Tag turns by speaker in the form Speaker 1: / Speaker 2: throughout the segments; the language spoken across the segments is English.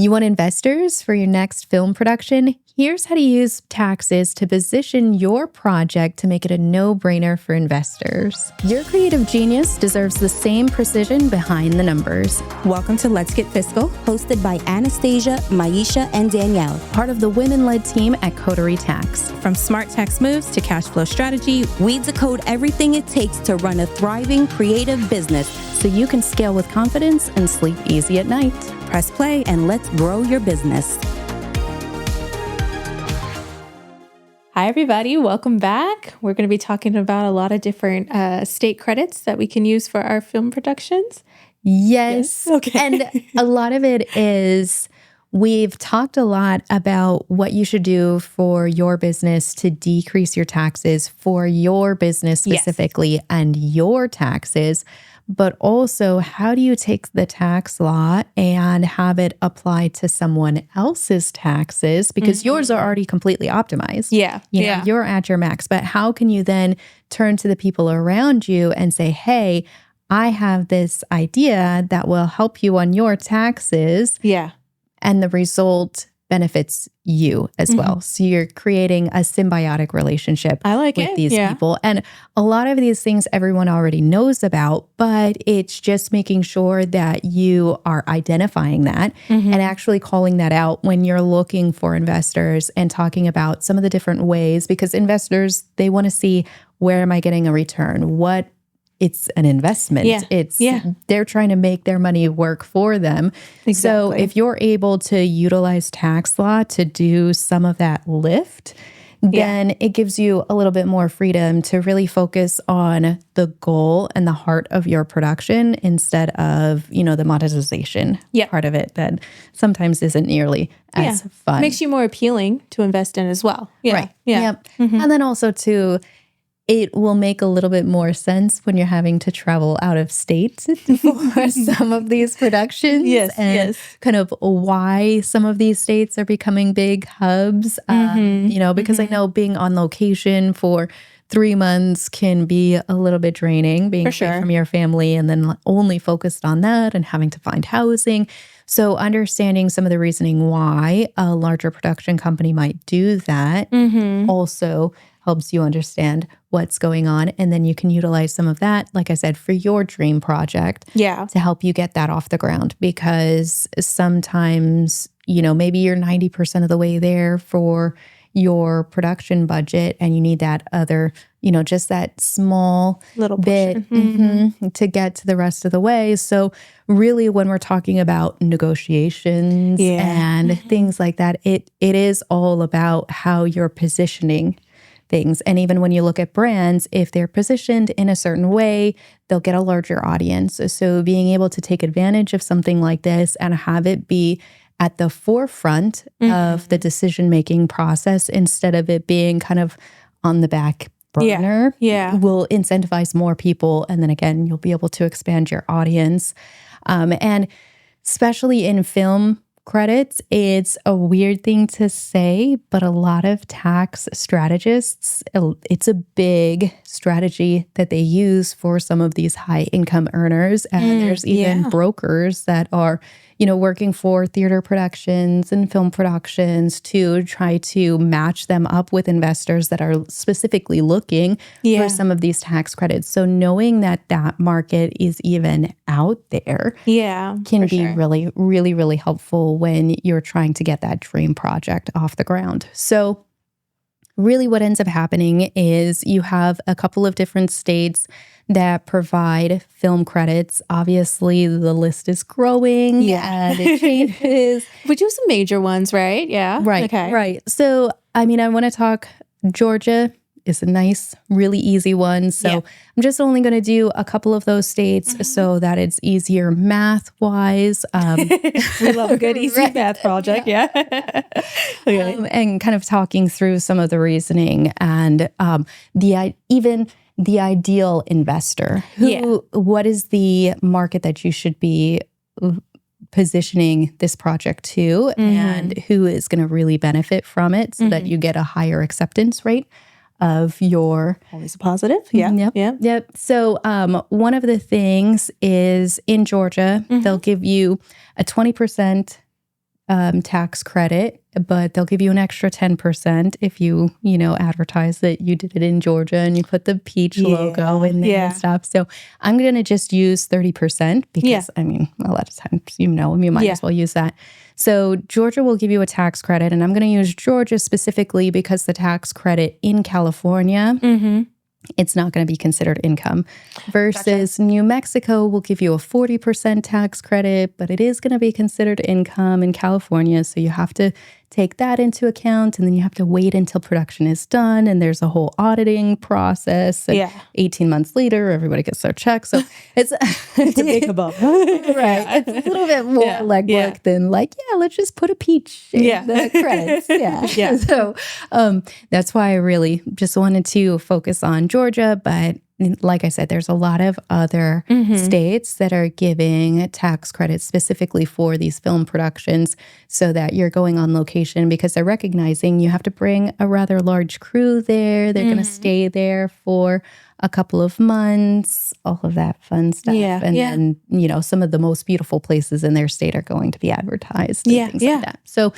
Speaker 1: You want investors for your next film production? Here's how to use taxes to position your project to make it a no-brainer for investors. Your creative genius deserves the same precision behind the numbers.
Speaker 2: Welcome to Let's Get Fiscal, hosted by Anastasia, Maisha, and Danielle.
Speaker 1: Part of the women-led team at Coterie Tax.
Speaker 2: From smart tax moves to cash flow strategy, we decode everything it takes to run a thriving creative business
Speaker 1: so you can scale with confidence and sleep easy at night.
Speaker 2: Press play and let's grow your business.
Speaker 3: Hi, everybody. Welcome back. We're going to be talking about a lot of different state credits that we can use for our film productions.
Speaker 1: Yes.
Speaker 3: Okay.
Speaker 1: And a lot of it is, we've talked a lot about what you should do for your business to decrease your taxes for your business specifically and your taxes. But also, how do you take the tax law and have it apply to someone else's taxes? Because yours are already completely optimized. You know, you're at your max. But how can you then turn to the people around you and say, hey, I have this idea that will help you on your taxes. And the result benefits you as well. So you're creating a symbiotic relationship with these people. And a lot of these things everyone already knows about, but it's just making sure that you are identifying that and actually calling that out when you're looking for investors and talking about some of the different ways, because investors, they want to see, where am I getting a return? It's an investment. They're trying to make their money work for them. So if you're able to utilize tax law to do some of that lift, then it gives you a little bit more freedom to really focus on the goal and the heart of your production instead of, you know, the monetization part of it that sometimes isn't nearly as fun.
Speaker 3: Makes you more appealing to invest in as well.
Speaker 1: Right. And then also too, it will make a little bit more sense when you're having to travel out of state for some of these productions. And kind of why some of these states are becoming big hubs. You know, because I know being on location for 3 months can be a little bit draining, being away from your family and then only focused on that and having to find housing. So understanding some of the reasoning why a larger production company might do that also helps you understand what's going on. And then you can utilize some of that, like I said, for your dream project to help you get that off the ground. Because sometimes, you know, maybe you're 90% of the way there for your production budget and you need that other, you know, just that small
Speaker 3: little
Speaker 1: bit to get to the rest of the way. So really when we're talking about negotiations and things like that, it is all about how you're positioning things. And even when you look at brands, if they're positioned in a certain way, they'll get a larger audience. So being able to take advantage of something like this and have it be at the forefront of the decision-making process instead of it being kind of on the back burner will incentivize more people. And then again, you'll be able to expand your audience. And especially in film credits, it's a weird thing to say, but a lot of tax strategists, it's a big strategy that they use for some of these high income earners. And there's even brokers that are, you know, working for theater productions and film productions to try to match them up with investors that are specifically looking for some of these tax credits. So knowing that that market is even out there can be really, really, really helpful when you're trying to get that dream project off the ground. So really what ends up happening is you have a couple of different states that provide film credits. Obviously, the list is growing and it changes.
Speaker 3: We do some major ones, right?
Speaker 1: Right. So, I mean, I want to talk Georgia is a nice, really easy one. So I'm just only going to do a couple of those states so that it's easier math-wise.
Speaker 3: We love a good easy math project.
Speaker 1: And kind of talking through some of the reasoning and the ideal investor. What is the market that you should be positioning this project to and who is going to really benefit from it so that you get a higher acceptance rate of your...
Speaker 3: Always a positive.
Speaker 1: Yep. So one of the things is in Georgia, they'll give you a 20% tax credit, but they'll give you an extra 10% if you advertise that you did it in Georgia and you put the peach logo in there and stuff. So I'm going to just use 30% because, I mean, a lot of times, you might as well use that. So Georgia will give you a tax credit, and I'm going to use Georgia specifically because the tax credit in California, it's not going to be considered income versus New Mexico will give you a 40% tax credit, but it is going to be considered income in California. So you have to take that into account, and then you have to wait until production is done. And there's a whole auditing process. And 18 months later, everybody gets their check. So it's
Speaker 2: to make them up.
Speaker 1: Right. It's a little bit more legwork than let's just put a peach in the credits. So that's why I really just wanted to focus on Georgia. But like I said, there's a lot of other states that are giving tax credits specifically for these film productions so that you're going on location because they're recognizing you have to bring a rather large crew there. They're going to stay there for a couple of months, all of that fun stuff. And then, some of the most beautiful places in their state are going to be advertised and things like that. So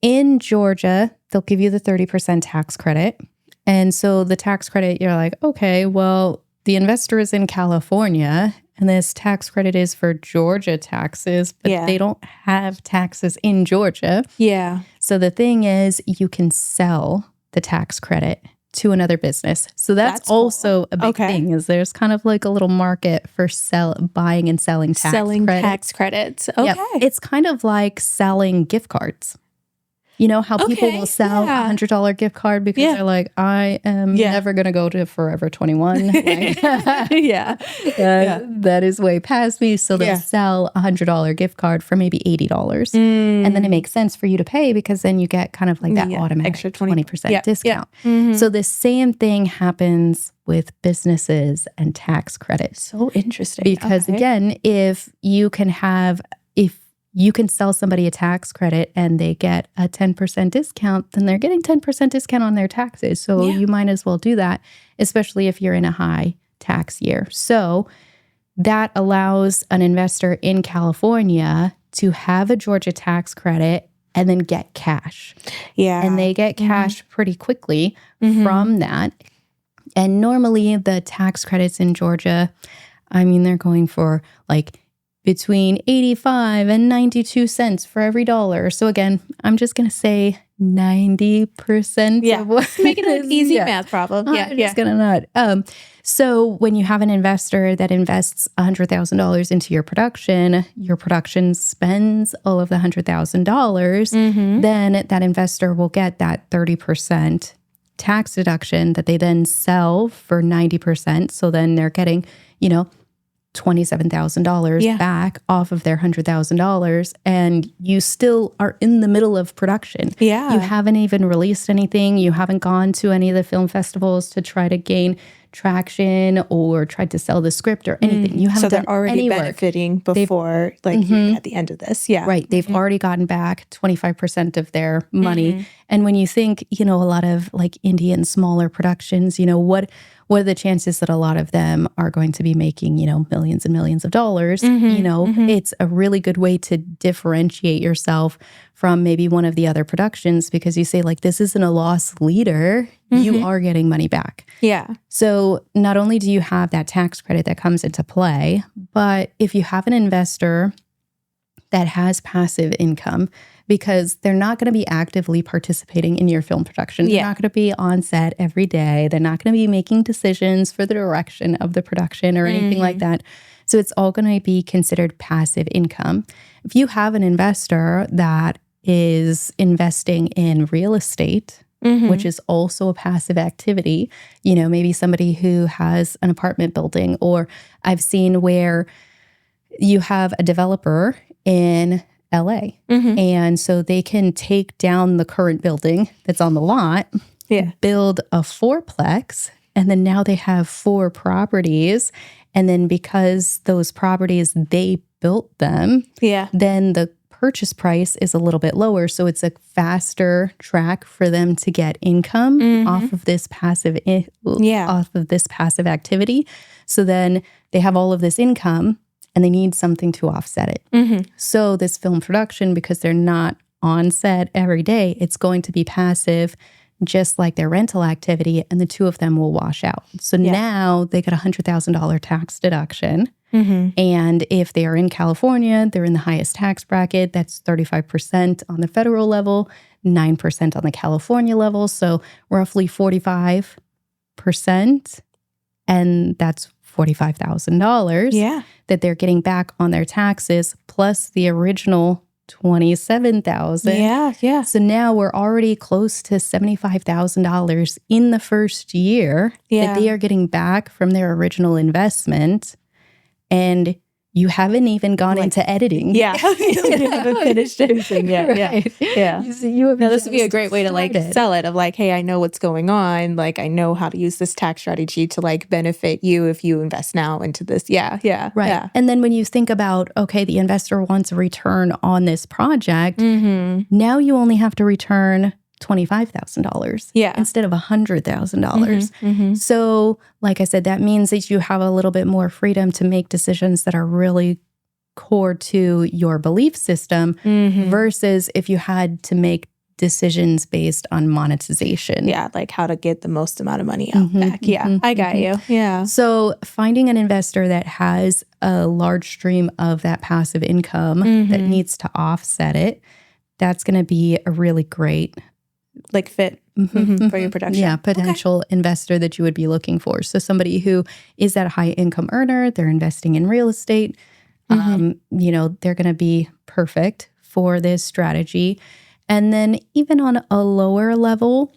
Speaker 1: in Georgia, they'll give you the 30% tax credit. And so the tax credit, you're like, okay, well, the investor is in California and this tax credit is for Georgia taxes, but they don't have taxes in Georgia.
Speaker 3: Yeah.
Speaker 1: So the thing is, you can sell the tax credit to another business. So that's also a big thing is there's kind of like a little market for buying and selling tax credits.
Speaker 3: Okay.
Speaker 1: Yep. It's kind of like selling gift cards. You know how people will sell a $100 gift card because they're like, I am never going to go to Forever 21. That is way past me. So they'll sell a $100 gift card for maybe $80. And then it makes sense for you to pay because then you get kind of like that automatic extra 20% discount. So the same thing happens with businesses and tax credits.
Speaker 3: So interesting.
Speaker 1: Because again, if you can sell somebody a tax credit and they get a 10% discount, then they're getting 10% discount on their taxes. So you might as well do that, especially if you're in a high tax year. So that allows an investor in California to have a Georgia tax credit and then get cash. Yeah. And they get cash pretty quickly from that. And normally the tax credits in Georgia, I mean, they're going for like between 85 and 92 cents for every dollar. So again, I'm just going to say 90% of what
Speaker 3: making it an easy math problem.
Speaker 1: I'm just going to not. So when you have an investor that invests $100,000 into your production spends all of the $100,000, then that investor will get that 30% tax deduction that they then sell for 90%. So then they're getting, $27,000 back off of their $100,000, and you still are in the middle of production. Yeah. You haven't even released anything. You haven't gone to any of the film festivals to try to gain traction or tried to sell the script or anything. You haven't done
Speaker 3: they're already benefiting before at the end of this. Yeah.
Speaker 1: Right. They've already gotten back 25% of their money. And when you think, a lot of like indie and smaller productions, what are the chances that a lot of them are going to be making, millions and millions of dollars? It's a really good way to differentiate yourself from maybe one of the other productions because you say like, this isn't a loss leader. You are getting money back. Yeah. So not only do you have that tax credit that comes into play, but if you have an investor that has passive income, because they're not going to be actively participating in your film production. They're not going to be on set every day. They're not going to be making decisions for the direction of the production or anything like that. So it's all going to be considered passive income. If you have an investor that is investing in real estate, which is also a passive activity, maybe somebody who has an apartment building, or I've seen where you have a developer in LA. And so they can take down the current building that's on the lot, build a fourplex, and then now they have 4 properties. And then because those properties, they built them, then the purchase price is a little bit lower. So it's a faster track for them to get income off of this passive activity. So then they have all of this income. and they need something to offset it. So this film production, because they're not on set every day, it's going to be passive, just like their rental activity, and the two of them will wash out. So now they get a $100,000 tax deduction. And if they are in California, they're in the highest tax bracket. That's 35% on the federal level, 9% on the California level. So roughly 45%. And that's $45,000 that they're getting back on their taxes, plus the original $27,000.
Speaker 3: Yeah.
Speaker 1: So now we're already close to $75,000 in the first year that they are getting back from their original investment. And you haven't even gone into editing.
Speaker 3: You haven't finished anything yet.
Speaker 1: Right.
Speaker 3: Yeah.
Speaker 1: You have
Speaker 3: This would be a great way to like
Speaker 1: started.
Speaker 3: sell it of like, hey, I know what's going on. Like, I know how to use this tax strategy to like benefit you if you invest now into this. Yeah.
Speaker 1: Right.
Speaker 3: Yeah.
Speaker 1: And then when you think about, okay, the investor wants a return on this project, now you only have to return $25,000 instead of $100,000. So like I said, that means that you have a little bit more freedom to make decisions that are really core to your belief system versus if you had to make decisions based on monetization.
Speaker 3: Yeah, like how to get the most amount of money out back. Yeah, I got you. Yeah.
Speaker 1: So finding an investor that has a large stream of that passive income that needs to offset it, that's going to be a really great
Speaker 3: like fit for your production.
Speaker 1: Yeah, potential investor that you would be looking for. So somebody who is that high income earner, they're investing in real estate, you know, they're going to be perfect for this strategy. And then even on a lower level,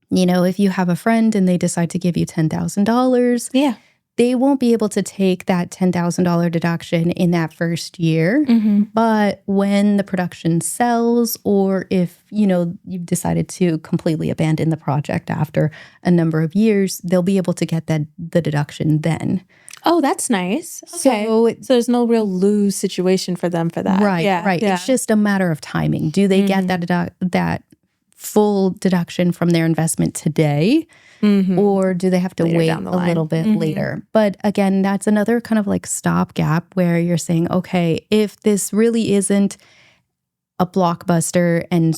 Speaker 1: you know, if you have a friend and they decide to give you $10,000, they won't be able to take that $10,000 deduction in that first year. But when the production sells, or if, you know, you've decided to completely abandon the project after a number of years, they'll be able to get the deduction then.
Speaker 3: Oh, that's nice. Okay. So there's no real lose situation for them for that.
Speaker 1: Right. It's just a matter of timing. Do they get that full deduction from their investment today? Or do they have to wait a little bit later? But again, that's another kind of like stopgap where you're saying, okay, if this really isn't a blockbuster and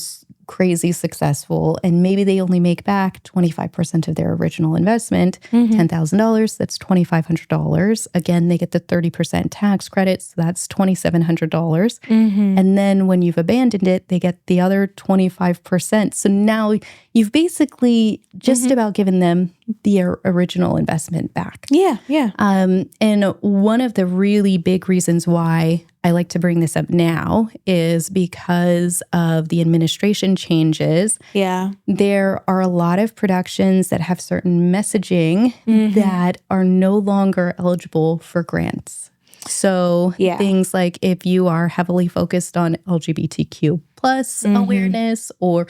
Speaker 1: crazy successful, and maybe they only make back 25% of their original investment, $10,000, that's $2,500. Again, they get the 30% tax credit, so that's $2,700. And then when you've abandoned it, they get the other 25%. So now you've basically just about given them the original investment back. And one of the really big reasons why I like to bring this up now is because of the administration changes. There are a lot of productions that have certain messaging that are no longer eligible for grants. So things like if you are heavily focused on LGBTQ plus awareness or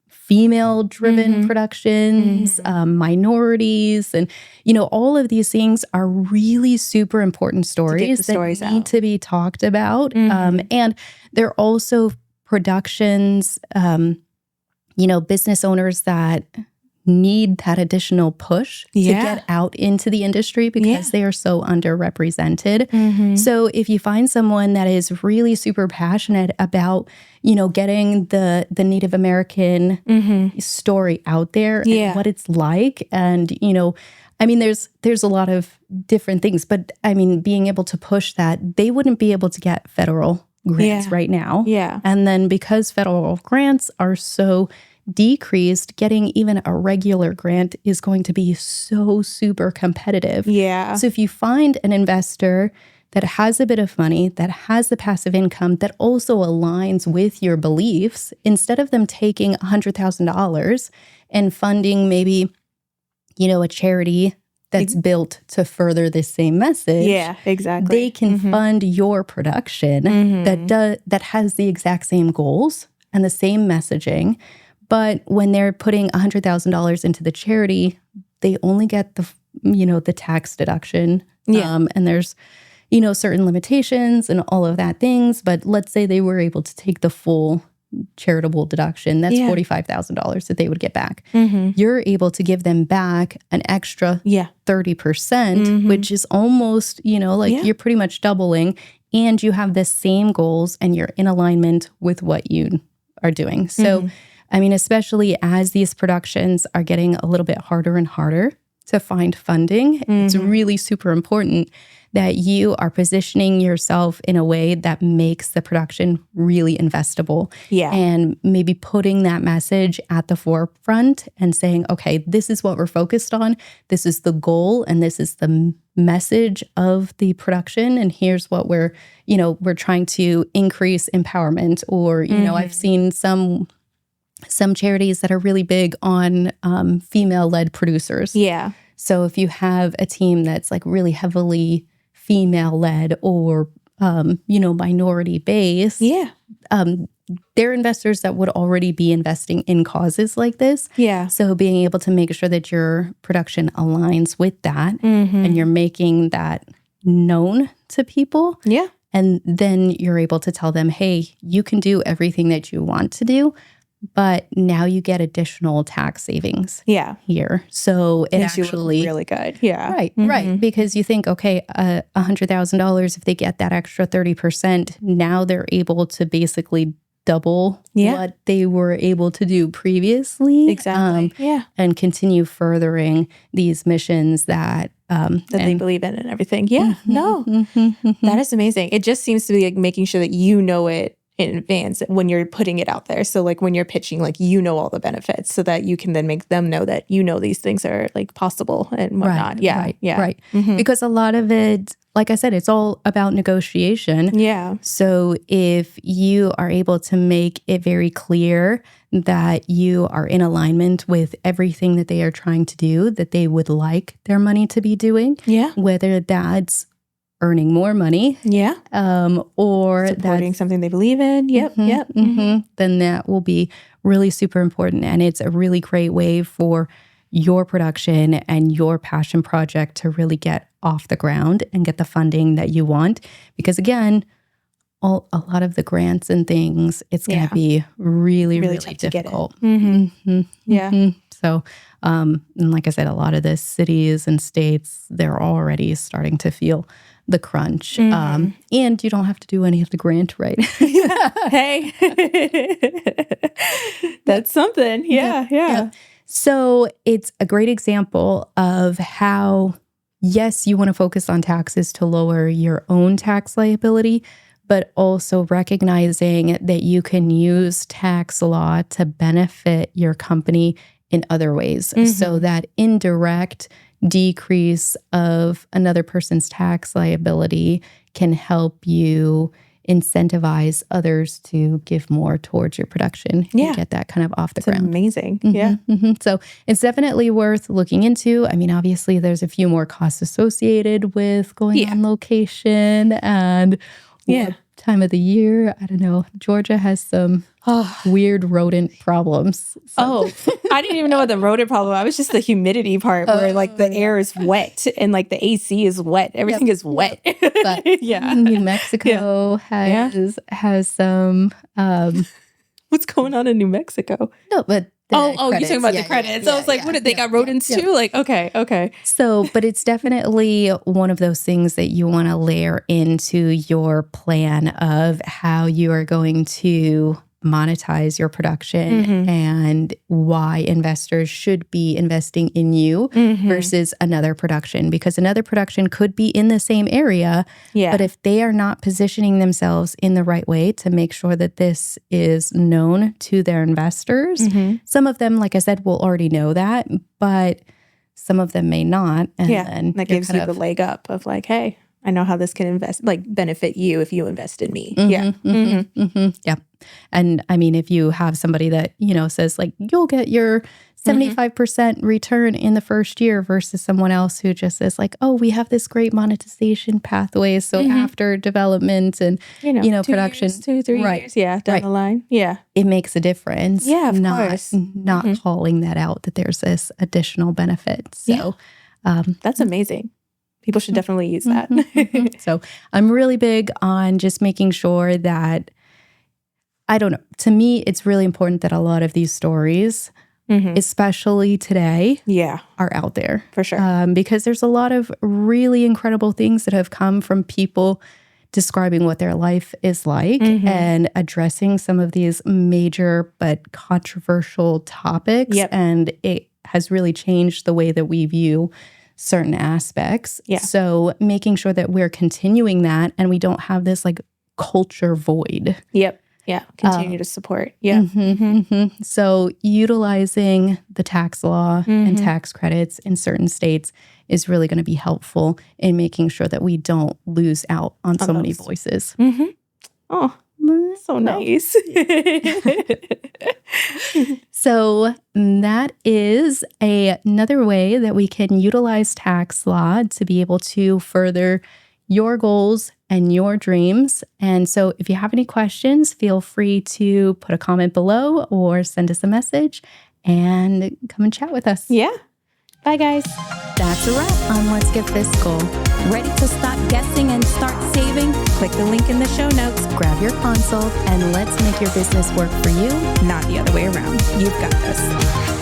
Speaker 1: female-driven productions, minorities, and, you know, all of these things are really super important stories that need to be talked about. And they're also productions, you know, business owners that need that additional push to get out into the industry because they are so underrepresented. So if you find someone that is really super passionate about, you know, getting the Native American story out there and what it's like, and, you know, I mean, there's a lot of different things, but I mean, being able to push that, they wouldn't be able to get federal grants right now. And then because federal grants are so decreased, getting even a regular grant is going to be so super competitive. So if you find an investor that has a bit of money, that has the passive income, that also aligns with your beliefs, instead of them taking $100,000 and funding maybe, you know, a charity that's built to further this same message. They can fund your production that has the exact same goals and the same messaging. But when they're putting $100,000 into the charity, they only get the, you know, the tax deduction. And there's, you know, certain limitations and all of that things. But let's say they were able to take the full charitable deduction, that's $45,000 that they would get back. You're able to give them back an extra 30%, which is almost, you're pretty much doubling, and you have the same goals and you're in alignment with what you are doing. So, I mean, especially as these productions are getting a little bit harder and harder to find funding, it's really super important that you are positioning yourself in a way that makes the production really investable. And maybe putting that message at the forefront and saying, okay, this is what we're focused on. This is the goal and this is the message of the production. And here's what we're trying to increase empowerment. Or, I've seen some charities that are really big on female-led producers. So if you have a team that's like really heavily female-led or, minority-based, they're investors that would already be investing in causes like this. So being able to make sure that your production aligns with that and you're making that known to people. And then you're able to tell them, hey, you can do everything that you want to do, but now you get additional tax savings here. So it
Speaker 3: makes
Speaker 1: actually
Speaker 3: you look really good.
Speaker 1: Right. Because you think, okay, $100,000, if they get that extra 30%, now they're able to basically double what they were able to do previously. And continue furthering these missions that
Speaker 3: they believe in and everything. That is amazing. It just seems to be like making sure that you know it in advance when you're putting it out there. So like when you're pitching, like, all the benefits so that you can then make them know that, these things are like possible and whatnot. Right.
Speaker 1: Because a lot of it, like I said, it's all about negotiation. So if you are able to make it very clear that you are in alignment with everything that they are trying to do, that they would like their money to be doing, whether that's earning more money, or
Speaker 3: supporting something they believe in,
Speaker 1: then that will be really super important. And it's a really great way for your production and your passion project to really get off the ground and get the funding that you want. Because again, a lot of the grants and things, it's going to be really difficult. So, and like I said, a lot of the cities and states, they're already starting to feel the crunch. And you don't have to do any of the grant writing.
Speaker 3: Hey, that's something. Yeah.
Speaker 1: So it's a great example of how, yes, you want to focus on taxes to lower your own tax liability, but also recognizing that you can use tax law to benefit your company in other ways. So that indirect decrease of another person's tax liability can help you incentivize others to give more towards your production and get that kind of off the ground.
Speaker 3: Amazing.
Speaker 1: So it's definitely worth looking into. I mean, obviously there's a few more costs associated with going on location and what time of the year. I don't know. Georgia has some weird rodent problems.
Speaker 3: So. I didn't even know what the rodent problem. I was just the humidity part where like the air is wet and like the AC is wet. Everything is wet.
Speaker 1: But New Mexico has some.
Speaker 3: What's going on in New Mexico?
Speaker 1: No, but
Speaker 3: you're talking about the credits. I was like, what did they got rodents too? Like, okay.
Speaker 1: So, but it's definitely one of those things that you want to layer into your plan of how you are going to monetize your production and why investors should be investing in you versus another production, because another production could be in the same area, but if they are not positioning themselves in the right way to make sure that this is known to their investors, some of them, like I said, will already know that, but some of them may not. And then
Speaker 3: that gives you the leg up of like, hey, I know how this can benefit you if you invest in me.
Speaker 1: Yeah. And I mean, if you have somebody that, says like, you'll get your 75% return in the first year versus someone else who just says like, oh, we have this great monetization pathway. So after development and, production.
Speaker 3: 2-3 years. Down the line.
Speaker 1: It makes a difference.
Speaker 3: Of course.
Speaker 1: Not calling that out that there's this additional benefit. So
Speaker 3: that's amazing. People should definitely use that.
Speaker 1: So I'm really big on just making sure that I don't know. To me, it's really important that a lot of these stories, especially today, are out there.
Speaker 3: For sure.
Speaker 1: Because there's a lot of really incredible things that have come from people describing what their life is like and addressing some of these major but controversial topics. And it has really changed the way that we view certain aspects. So making sure that we're continuing that and we don't have this like culture void.
Speaker 3: Continue to support.
Speaker 1: So utilizing the tax law and tax credits in certain states is really going to be helpful in making sure that we don't lose out on so many voices.
Speaker 3: Oh, so nice.
Speaker 1: So that is another way that we can utilize tax law to be able to further your goals and your dreams. And so if you have any questions, feel free to put a comment below or send us a message and come and chat with us.
Speaker 3: Bye, guys.
Speaker 1: That's a wrap on Let's Get Fiscal.
Speaker 2: Ready to stop guessing and start saving?
Speaker 3: Click the link in the show notes.
Speaker 1: Grab your consult and let's make your business work for you,
Speaker 2: Not the other way around. You've got this.